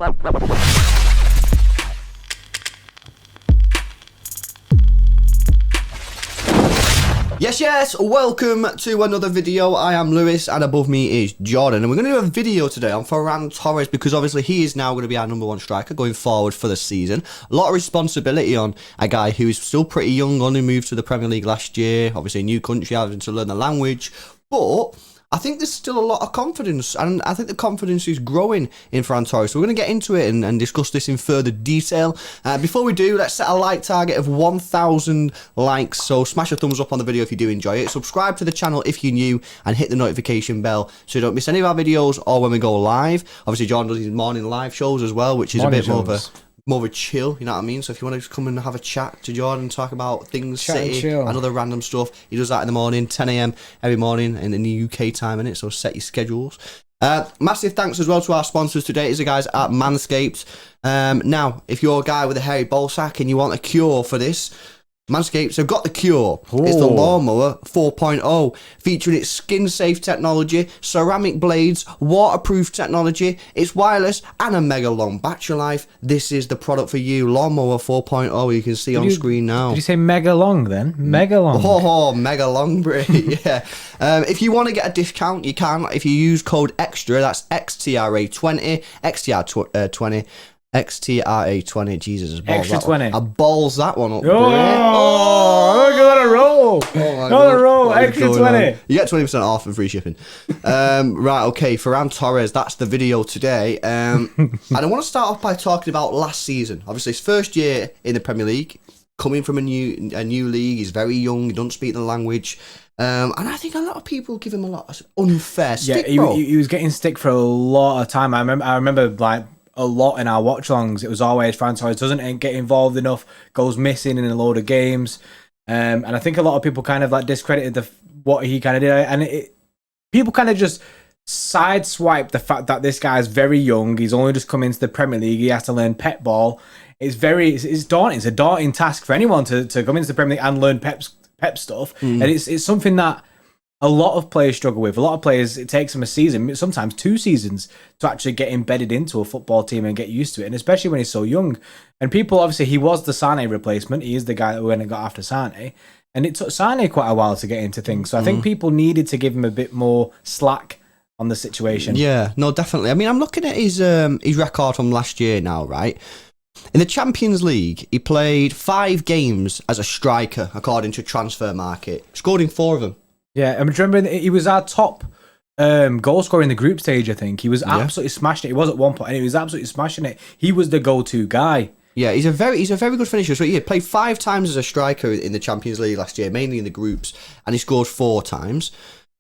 Yes, welcome to another video. I am Lewis and above me is Jordan, and we're going to do a video today on Ferran Torres because obviously he is now going to be our #1 striker going forward for the season. A lot of responsibility on a guy who is still pretty young, only moved to the Premier League last year, obviously a new country, having to learn the language, but I think there's still a lot of confidence, and I think the confidence is growing in Ferran Torres. So we're going to get into it and discuss this in further detail. Before we do, let's set a like target of 1,000 likes. So smash a thumbs up on the video if you do enjoy it. Subscribe to the channel if you're new, and hit the notification bell so you don't miss any of our videos or when we go live. Obviously, Jordan does his morning live shows as well, which is morning a bit more of a chill, you know what I mean? So if you want to just come and have a chat to Jordan, talk about things, City, and other random stuff, he does that in the morning, 10 AM every morning, and in the UK time, innit? So set your schedules. Massive thanks as well to our sponsors today, is the guys at Manscaped. Now, if you're a guy with a hairy ball sack and you want a cure for this, Manscaped have got the cure. Ooh. It's the Lawnmower 4.0, featuring its skin-safe technology, ceramic blades, waterproof technology, it's wireless, and a mega long battery life. This is the product for you, Lawnmower 4.0. You can see on screen now. Did you say mega long then? Mega long. Oh, mega long, bro. Yeah. If you want to get a discount, you can. If you use code EXTRA, that's XTRA20, XTR20. XTRA20, Jesus, extra 20. I balls that one up. Oh, look at a roll! Another roll, extra 20. You get 20% off and free shipping. Right, okay, Ferran Torres, that's the video today. And I want to start off by talking about last season. Obviously, his first year in the Premier League, coming from a new league. He's very young. He doesn't speak the language. And I think a lot of people give him a lot of unfair stick. Yeah, he was getting stick for a lot of time. I remember like a lot in our watch-alongs. It was always Ferran Torres doesn't get involved enough, goes missing in a load of games, and I think a lot of people kind of like discredited what he kind of did, and people kind of just sideswipe the fact that this guy's very young. He's only just come into the Premier League. He has to learn Pep ball. It's daunting. It's a daunting task for anyone to come into the Premier League and learn Pep stuff, and it's something that a lot of players struggle with. A lot of players, it takes them a season, sometimes 2 seasons, to actually get embedded into a football team and get used to it, and especially when he's so young. And people, obviously, he was the Sane replacement. He is the guy that went and got after Sane. And it took Sane quite a while to get into things. So I think people needed to give him a bit more slack on the situation. Yeah, no, definitely. I mean, I'm looking at his record from last year now, right? In the Champions League, he played 5 games as a striker, according to Transfer Market. Scored in 4 of them. Yeah, I remember he was our top goal scorer in the group stage, I think. He was absolutely smashing it. He was at one point, and he was absolutely smashing it. He was the go-to guy. Yeah, he's a very good finisher. So he played 5 times as a striker in the Champions League last year, mainly in the groups, and he scored 4 times.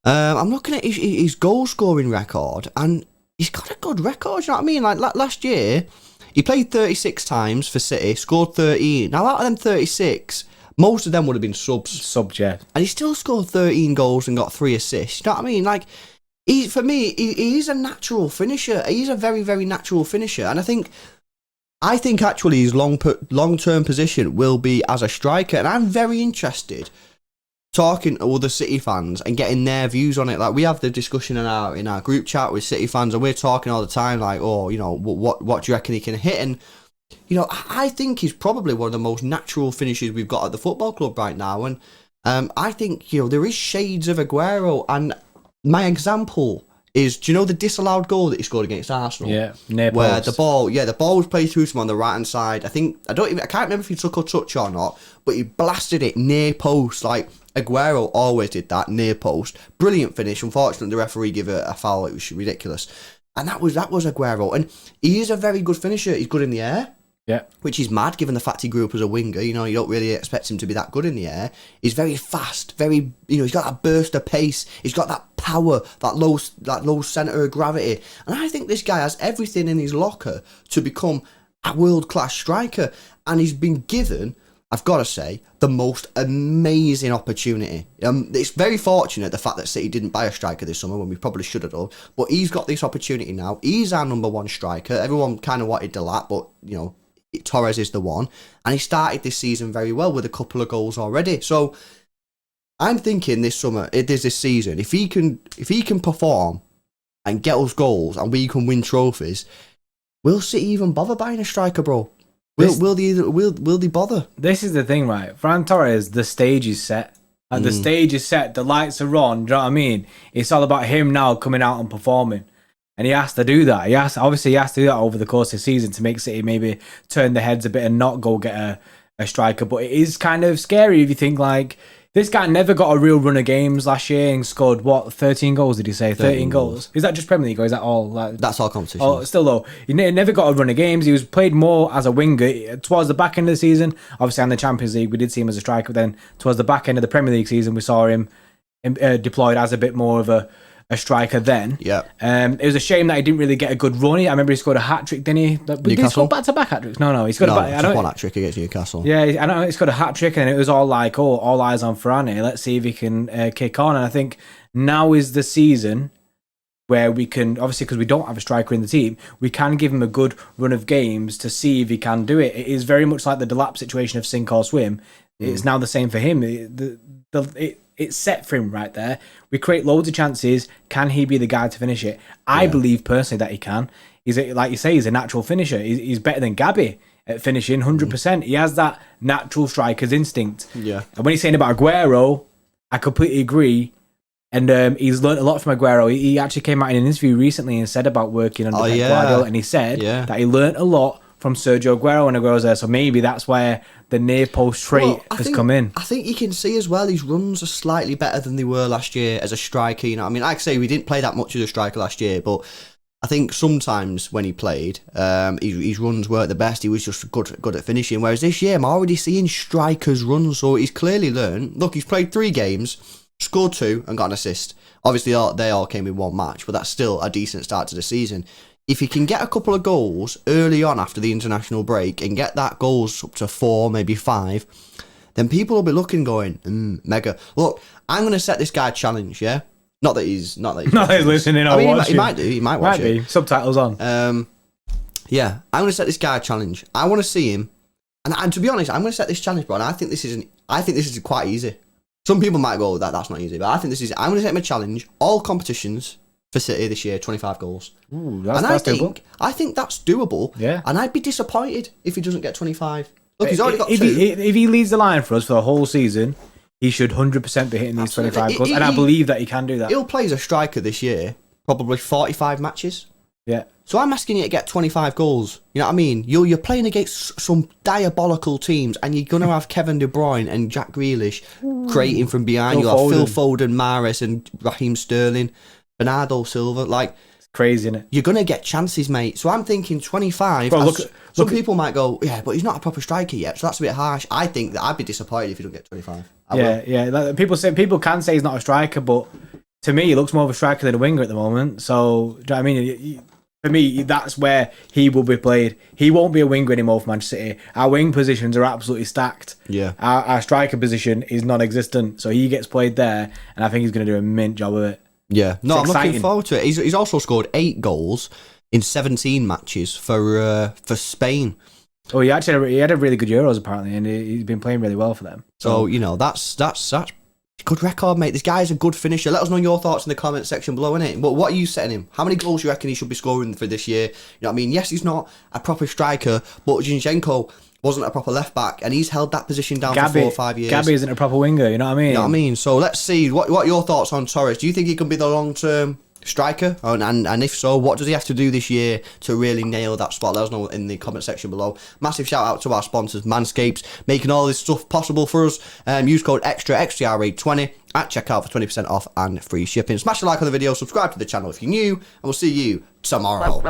I'm looking at his goal-scoring record, and he's got a good record, you know what I mean? Like last year, he played 36 times for City, scored 13. Now, out of them 36... most of them would have been subs. Yeah. And he still scored 13 goals and got 3 assists. You know what I mean? Like, for me, he's a natural finisher. He's a very, very natural finisher. And I think actually his long-term position will be as a striker. And I'm very interested talking to other City fans and getting their views on it. Like, we have the discussion in our group chat with City fans, and we're talking all the time, like, oh, you know, what do you reckon he can hit? And you know, I think he's probably one of the most natural finishers we've got at the football club right now. And I think, you know, there is shades of Aguero. And my example is, do you know the disallowed goal that he scored against Arsenal? Yeah, near where post. the ball was played through to him on the right-hand side. I can't remember if he took a touch or not, but he blasted it near post. Like, Aguero always did that, near post. Brilliant finish. Unfortunately, the referee gave a foul. It was ridiculous. And that was Aguero. And he is a very good finisher. He's good in the air. Yeah, which is mad given the fact he grew up as a winger. You know, you don't really expect him to be that good in the air. He's very fast, he's got that burst of pace. He's got that power, that low centre of gravity. And I think this guy has everything in his locker to become a world-class striker. And he's been given, I've got to say, the most amazing opportunity. It's very fortunate the fact that City didn't buy a striker this summer when we probably should have done. But he's got this opportunity now. He's our #1 striker. Everyone kind of wanted Delat, but, you know, Torres is the one, and he started this season very well with a couple of goals already. So I'm thinking this season, if he can perform and get us goals and we can win trophies, will City even bother buying a striker, bro? Will they bother? This is the thing, right? Ferran Torres, the stage is set. And the stage is set, the lights are on, do you know what I mean? It's all about him now coming out and performing. And he has to do that. He has to do that over the course of the season to make City maybe turn their heads a bit and not go get a striker. But it is kind of scary if you think like, this guy never got a real run of games last year and scored, what, 13 goals, did he say? 13 goals. Is that just Premier League or is that all? Like, that's all competition. Oh, still though, he never got a run of games. He was played more as a winger towards the back end of the season. Obviously, in the Champions League, we did see him as a striker. But then towards the back end of the Premier League season, we saw him deployed as a bit more of a striker then. Yeah. It was a shame that he didn't really get a good run. I remember he scored a hat-trick, didn't he? Did he score back-to-back hat-tricks? No, he scored one hat-trick against Newcastle. Yeah, I know he scored a hat-trick and it was all like, oh, all eyes on Ferran here. Let's see if he can kick on. And I think now is the season where we can, obviously because we don't have a striker in the team, we can give him a good run of games to see if he can do it. It is very much like the Delap situation of sink or swim. It's now the same for him. It's set for him right there. We create loads of chances. Can he be the guy to finish it? I believe personally that he can. Like you say, he's a natural finisher. He's better than Gabby at finishing 100%. He has that natural striker's instinct. Yeah. And when he's saying about Aguero, I completely agree. And he's learned a lot from Aguero. He actually came out in an interview recently and said about working under Pep Guardiola, and he said that he learned a lot from Sergio Aguero when Aguero's there. So maybe that's where the near post trait has come in. I think you can see as well his runs are slightly better than they were last year as a striker. You know, I mean, like I say, we didn't play that much as a striker last year, but I think sometimes when he played, his runs weren't the best. He was just good at finishing. Whereas this year, I'm already seeing strikers run, so he's clearly learned. Look, he's played 3 games, scored 2, and got an assist. Obviously, they all came in 1 match, but that's still a decent start to the season. If he can get a couple of goals early on after the international break and get that goals up to 4, maybe 5, then people will be looking, going, mega. Look, I'm going to set this guy a challenge, yeah? Not that he's listening or watching. He might do. He might watch it. Be. Subtitles on. Yeah, I'm going to set this guy a challenge. I want to see him, and to be honest, I'm going to set this challenge, bro. And I think this is quite easy. Some people might go that's not easy, but I think this is. I'm going to set him a challenge. All competitions for City this year, 25 goals. Ooh, that's doable. I think that's doable. Yeah. And I'd be disappointed if he doesn't get 25. Look, he's already got 2. If he leads the line for us for the whole season, he should 100% be hitting these 25 goals. And I believe that he can do that. He'll play as a striker this year, probably 45 matches. Yeah. So I'm asking you to get 25 goals. You know what I mean? You're playing against some diabolical teams, and you're going to have Kevin De Bruyne and Jack Grealish creating from behind. You'll have Phil Foden, Mahrez, and Raheem Sterling. Bernardo Silva, like, it's crazy, isn't it? You're gonna get chances, mate. So I'm thinking 25. Bro, some people might go, yeah, but he's not a proper striker yet, so that's a bit harsh. I think that I'd be disappointed if he don't get 25. Yeah. Like, people can say he's not a striker, but to me, he looks more of a striker than a winger at the moment. So, do you know what I mean? For me, that's where he will be played. He won't be a winger anymore for Manchester City. Our wing positions are absolutely stacked. Yeah. Our striker position is non-existent, so he gets played there, and I think he's going to do a mint job of it. Yeah, no, I'm looking forward to it. He's also scored 8 goals in 17 matches for Spain. Oh, he had a really good Euros apparently, and he's been playing really well for them. So you know that's a good record, mate. This guy's a good finisher. Let us know your thoughts in the comment section below, innit? But what are you setting him? How many goals do you reckon he should be scoring for this year? You know what I mean? Yes, he's not a proper striker, but Zinchenko wasn't a proper left back, and he's held that position down for 4 or 5 years. Gabby isn't a proper winger, you know what I mean? You know what I mean? So let's see, what are your thoughts on Torres? Do you think he can be the long-term striker? And if so, what does he have to do this year to really nail that spot? Let us know in the comment section below. Massive shout out to our sponsors, Manscaped, making all this stuff possible for us. Use code XTRA20 at checkout for 20% off and free shipping. Smash the like on the video, subscribe to the channel if you're new, and we'll see you tomorrow.